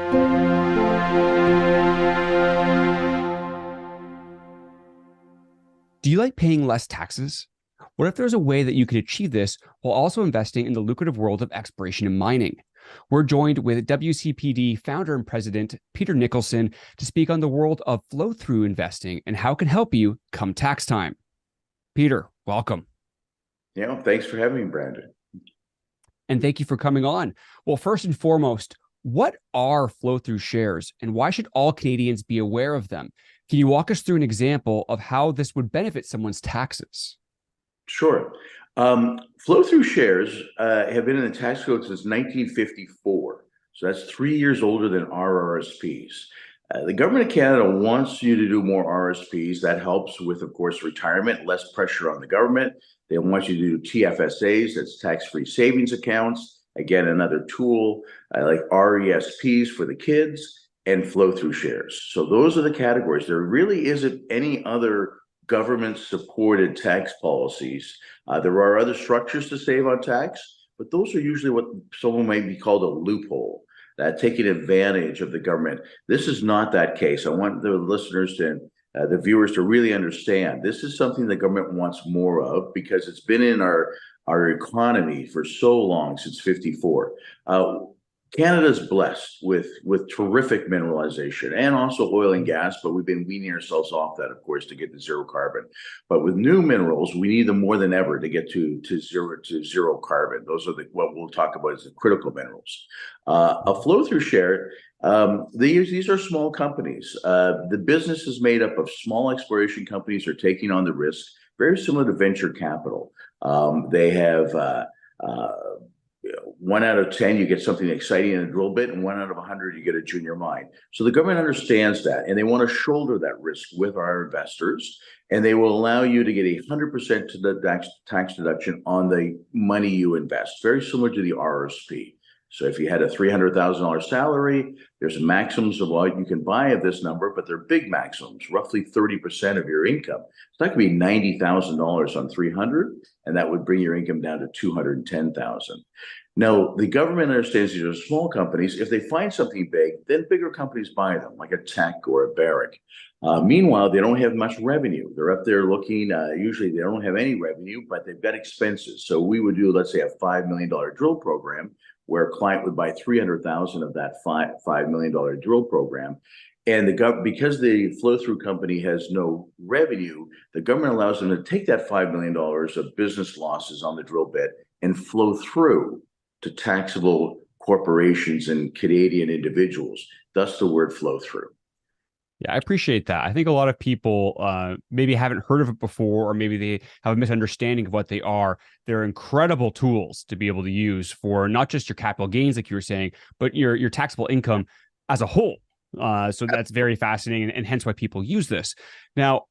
Do you like paying less taxes? What if there's a way that you could achieve this while also investing in the lucrative world of exploration and mining? We're joined with WCPD founder and president Peter Nicholson to speak on the world of flow-through investing and how it can help you come tax time. Peter, welcome. Yeah, thanks for having me, Brandon. And thank you for coming on. Well, first and foremost, what are flow-through shares and why should all Canadians be aware of them? Can you walk us through an example of how this would benefit someone's taxes? Sure. Flow-through shares have been in the tax code since 1954. So that's 3 years older than RRSPs. The government of Canada wants you to do more RSPs. That helps with, of course, retirement, less pressure on the government. They want you to do TFSAs, that's tax-free savings accounts. Again, another tool like RESPs for the kids and flow-through shares. So those are the categories. There really isn't any other government-supported tax policies. There are other structures to save on tax, but those are usually what someone might be called a loophole, taking advantage of the government. This is not that case. I want the listeners to, the viewers to really understand this is something the government wants more of because it's been in our economy for so long, since 54. Canada's blessed with terrific mineralization and also oil and gas, but we've been weaning ourselves off that, of course, to get to zero carbon. But with new minerals, we need them more than ever to get to zero carbon. Those are what we'll talk about as the critical minerals. A flow-through share, these are small companies. The business is made up of small exploration companies who are taking on the risk, very similar to venture capital. They have 1 out of 10, you get something exciting in a drill bit, and 1 out of 100, you get a junior mine. So the government understands that, and they want to shoulder that risk with our investors, and they will allow you to get 100% to the tax deduction on the money you invest, very similar to the RSP. So if you had a $300,000 salary, there's maximums of what you can buy at this number, but they're big maximums, roughly 30% of your income. So that could be $90,000 on 300, and that would bring your income down to $210,000. Now, the government understands these are small companies. If they find something big, then bigger companies buy them, like a Teck or a Barrick. Meanwhile, they don't have much revenue. They're up there looking, usually they don't have any revenue, but they've got expenses. So we would do, let's say, a $5 million drill program, where a client would buy 300,000 of that $5 million drill program. And because the flow-through company has no revenue, the government allows them to take that $5 million of business losses on the drill bit and flow through to taxable corporations and Canadian individuals, thus the word flow through. Yeah, I appreciate that. I think a lot of people maybe haven't heard of it before, or maybe they have a misunderstanding of what they are. They're incredible tools to be able to use for not just your capital gains, like you were saying, but your taxable income as a whole. So that's very fascinating, and hence why people use this. Now,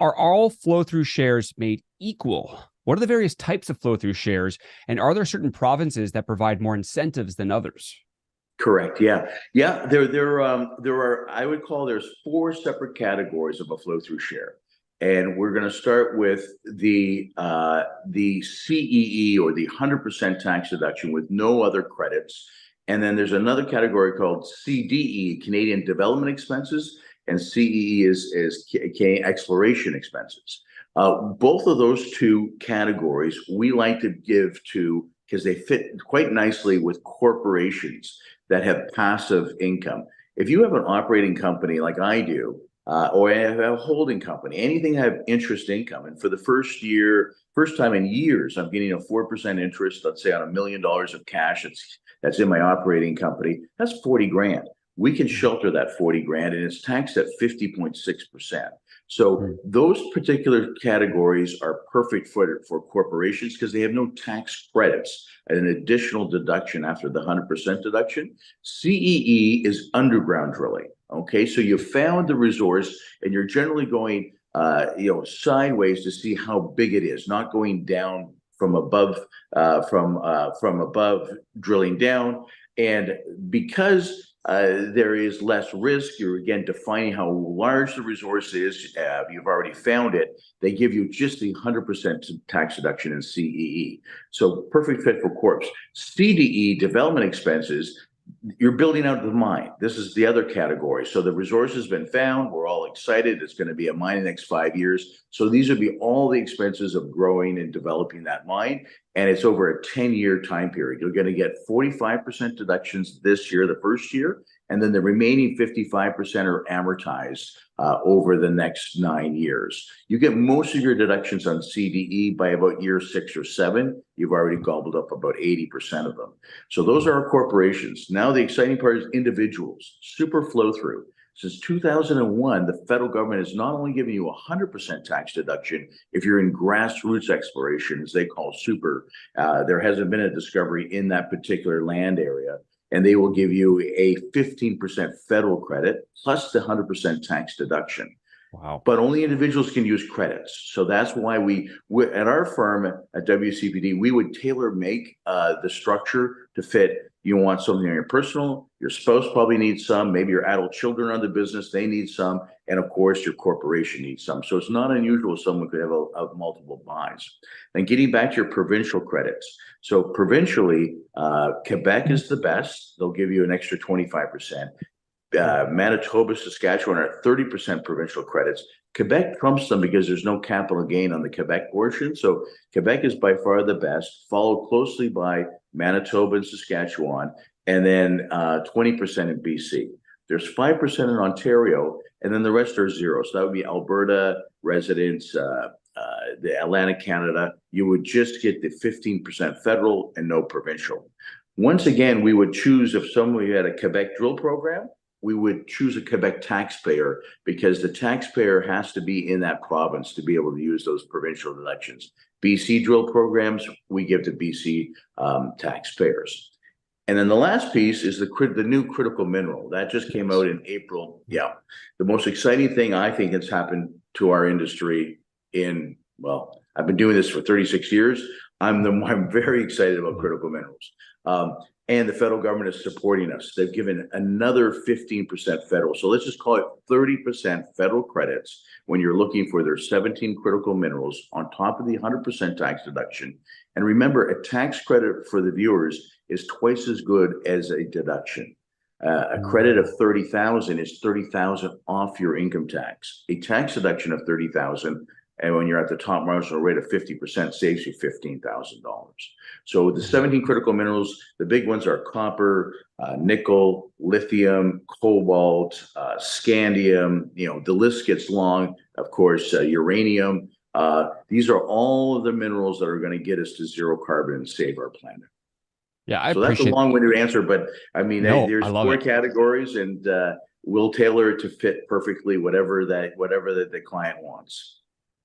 are all flow-through shares made equal? What are the various types of flow-through shares, and are there certain provinces that provide more incentives than others? Correct. Yeah. There are. I would call there's 4 separate categories of a flow-through share, and we're going to start with the CEE, or the 100% tax deduction with no other credits, and then there's another category called CDE, Canadian Development Expenses, and CEE is Canadian Exploration Expenses. Both of those 2 categories we like to give to, because they fit quite nicely with corporations that have passive income. If you have an operating company like I do, or I have a holding company, anything that have interest income, and for the first time in years, I'm getting a 4% interest, let's say on $1 million of cash that's in my operating company, that's 40 grand. We can shelter that 40 grand, and it's taxed at 50.6%. So those particular categories are perfect for corporations because they have no tax credits and an additional deduction after the 100% deduction. CEE is underground drilling. Okay, so you found the resource and you're generally going sideways to see how big it is, not going down from above, from above drilling down. And because there is less risk, you're again defining how large the resource is. You've already found it. They give you just the 100% tax deduction in CEE. So perfect fit for corps. CDE, development expenses, you're building out the mine. This is the other category. So the resource has been found. We're all excited. It's going to be a mine in the next 5 years. So these would be all the expenses of growing and developing that mine. And it's over a 10-year time period. You're going to get 45% deductions this year, the first year, and then the remaining 55% are amortized over the next 9 years. You get most of your deductions on CDE by about year 6 or 7. You've already gobbled up about 80% of them. So those are our corporations. Now the exciting part is individuals, super flow through. Since 2001, the federal government has not only given you 100% tax deduction if you're in grassroots exploration, as they call super. There hasn't been a discovery in that particular land area, and they will give you a 15% federal credit plus the 100% tax deduction. Wow. But only individuals can use credits. So that's why we at our firm at WCPD, we would tailor make the structure to fit. You want something on your personal, your spouse probably needs some, maybe your adult children are the business, they need some, and of course your corporation needs some. So it's not unusual someone could have a multiple buys. And getting back to your provincial credits. So provincially, Quebec is the best. They'll give you an extra 25%. Manitoba, Saskatchewan are 30% provincial credits. Quebec trumps them because there's no capital gain on the Quebec portion. So Quebec is by far the best, followed closely by Manitoba and Saskatchewan, and then 20% in BC. There's 5% in Ontario, and then the rest are zero. So that would be Alberta residents, the Atlantic Canada. You would just get the 15% federal and no provincial. Once again, we would choose, if somebody had a Quebec drill program, we would choose a Quebec taxpayer because the taxpayer has to be in that province to be able to use those provincial deductions. BC drill programs, we give to BC taxpayers. And then the last piece is the new critical mineral. That just came out in April. Yeah. The most exciting thing I think has happened to our industry I've been doing this for 36 years. I'm very excited about critical minerals. And the federal government is supporting us. They've given another 15% federal. So let's just call it 30% federal credits when you're looking for their 17 critical minerals on top of the 100% tax deduction. And remember, a tax credit for the viewers is twice as good as a deduction. A credit of 30,000 is 30,000 off your income tax. A tax deduction of 30,000, and when you're at the top marginal rate of 50%, saves you $15,000. So the 17 critical minerals, the big ones are copper, nickel, lithium, cobalt, scandium. The list gets long. Of course, uranium. These are all of the minerals that are going to get us to zero carbon and save our planet. Yeah, I so that's a long-winded answer, but I mean, there's 4 categories, and we'll tailor it to fit perfectly whatever the client wants.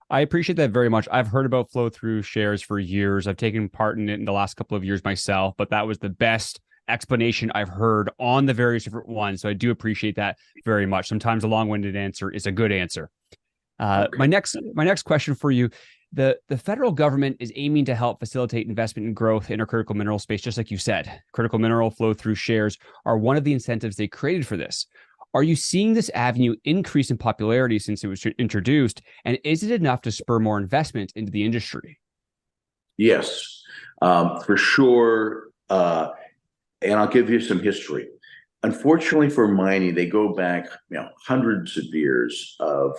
I appreciate that very much. I've heard about flow through shares for years. I've taken part in it in the last couple of years myself, but that was the best explanation I've heard on the various different ones. So I do appreciate that very much. Sometimes a long-winded answer is a good answer. Okay. My next question for you. The federal government is aiming to help facilitate investment and growth in our critical mineral space, just like you said. Critical mineral flow through shares are one of the incentives they created for this. Are you seeing this avenue increase in popularity since it was introduced? And is it enough to spur more investment into the industry? Yes, for sure. And I'll give you some history. Unfortunately for mining, they go back, hundreds of years of,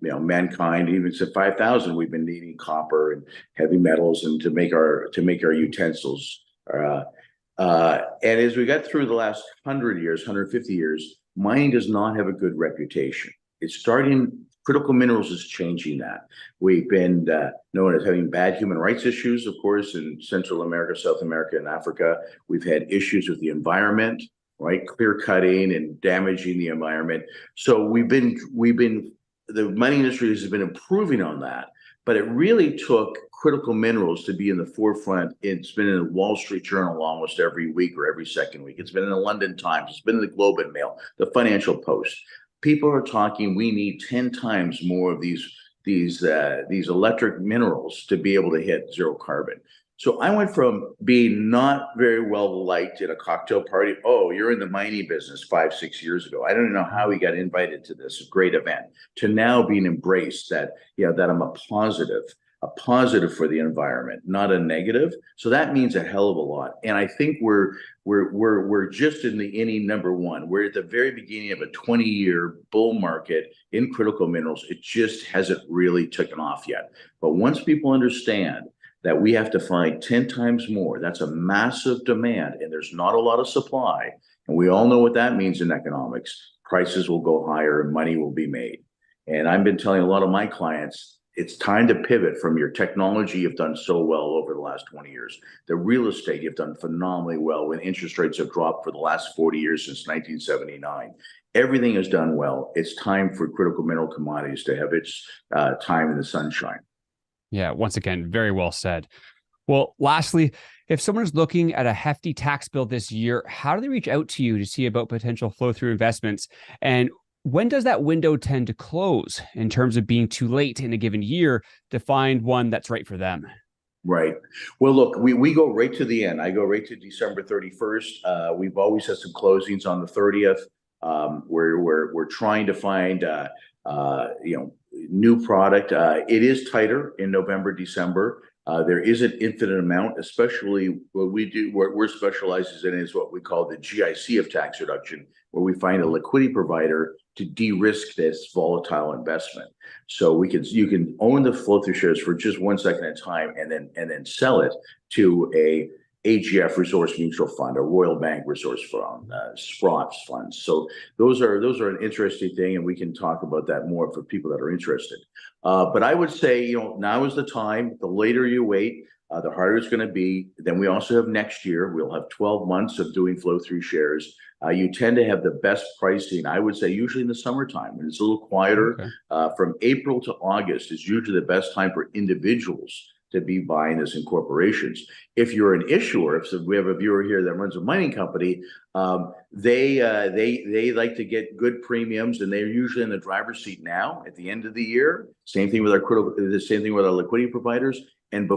mankind. Even since 5,000, we've been needing copper and heavy metals and to make our utensils. And as we got through the last 100 years, 150 years, mining does not have a good reputation. Critical minerals is changing that. We've been known as having bad human rights issues, of course, in Central America, South America, and Africa. We've had issues with the environment, right? Clear cutting and damaging the environment. So the mining industry has been improving on that, but it really took critical minerals to be in the forefront. It's been in the Wall Street Journal almost every week or every second week. It's been in the London Times. It's been in the Globe and Mail, the Financial Post. People are talking, we need 10 times more of these electric minerals to be able to hit zero carbon. So I went from being not very well liked at a cocktail party. Oh, you're in the mining business 5-6 years ago. I don't know how we got invited to this great event, to now being embraced that I'm a positive. a positive for the environment, not a negative. So that means a hell of a lot. And I think we're just in the inning number one. We're at the very beginning of a 20-year bull market in critical minerals. It just hasn't really taken off yet. But once people understand that we have to find 10 times more, that's a massive demand, and there's not a lot of supply. And we all know what that means in economics. Prices will go higher and money will be made. And I've been telling a lot of my clients, it's time to pivot from your technology you've done so well over the last 20 years. The real estate you've done phenomenally well when interest rates have dropped for the last 40 years since 1979. Everything is done well. It's time for critical mineral commodities to have its time in the sunshine. Yeah, once again, very well said. Well, lastly, if someone is looking at a hefty tax bill this year, how do they reach out to you to see about potential flow-through investments? And when does that window tend to close in terms of being too late in a given year to find one that's right for them? Right. Well, look, we go right to the end. I go right to December 31st. We've always had some closings on the 30th. We're trying to find new product. It is tighter in November, December. There is an infinite amount, especially what we do, what we're specializes in is what we call the GIC of tax reduction, where we find a liquidity provider to de-risk this volatile investment. So you can own the flow-through shares for just 1 second at a time, and then sell it to a AGF resource mutual fund, a Royal Bank resource fund, Sprots funds. So those are an interesting thing, and we can talk about that more for people that are interested. But I would say, now is the time. The later you wait, the harder it's going to be. Then we also have next year. We'll have 12 months of doing flow-through shares. You tend to have the best pricing, I would say, usually in the summertime, when it's a little quieter. Okay. From April to August is usually the best time for individuals to be buying this in corporations. If you're an issuer, if we have a viewer here that runs a mining company, they like to get good premiums, and they're usually in the driver's seat now at the end of the year. Same thing with the same thing with our liquidity providers, and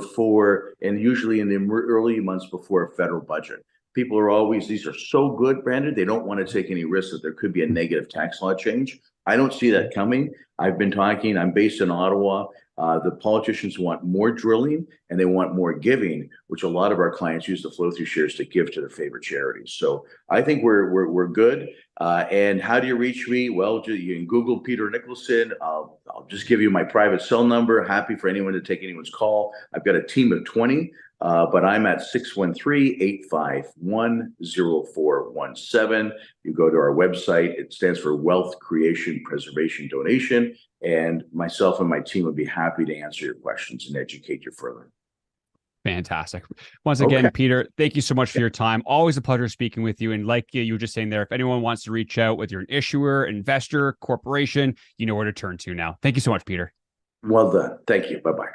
usually in the early months before a federal budget. People are always, these are so good, Brandon, they don't want to take any risks that there could be a negative tax law change. I don't see that coming. I've been talking, I'm based in Ottawa. The politicians want more drilling and they want more giving, which a lot of our clients use the flow-through shares to give to their favorite charities. So I think we're good. And how do you reach me? Well, you can Google Peter Nicholson. I'll just give you my private cell number. Happy for anyone to take anyone's call. I've got a team of 20, but I'm at 613-851-0417. You go to our website. It stands for Wealth Creation Preservation Donation. And myself and my team would be happy to answer your questions and educate you further. Fantastic. Once again, okay, Peter, thank you so much for your time. Always a pleasure speaking with you. And like you were just saying there, if anyone wants to reach out, whether you're an issuer, investor, corporation, you know where to turn to now. Thank you so much, Peter. Well done. Thank you. Bye-bye.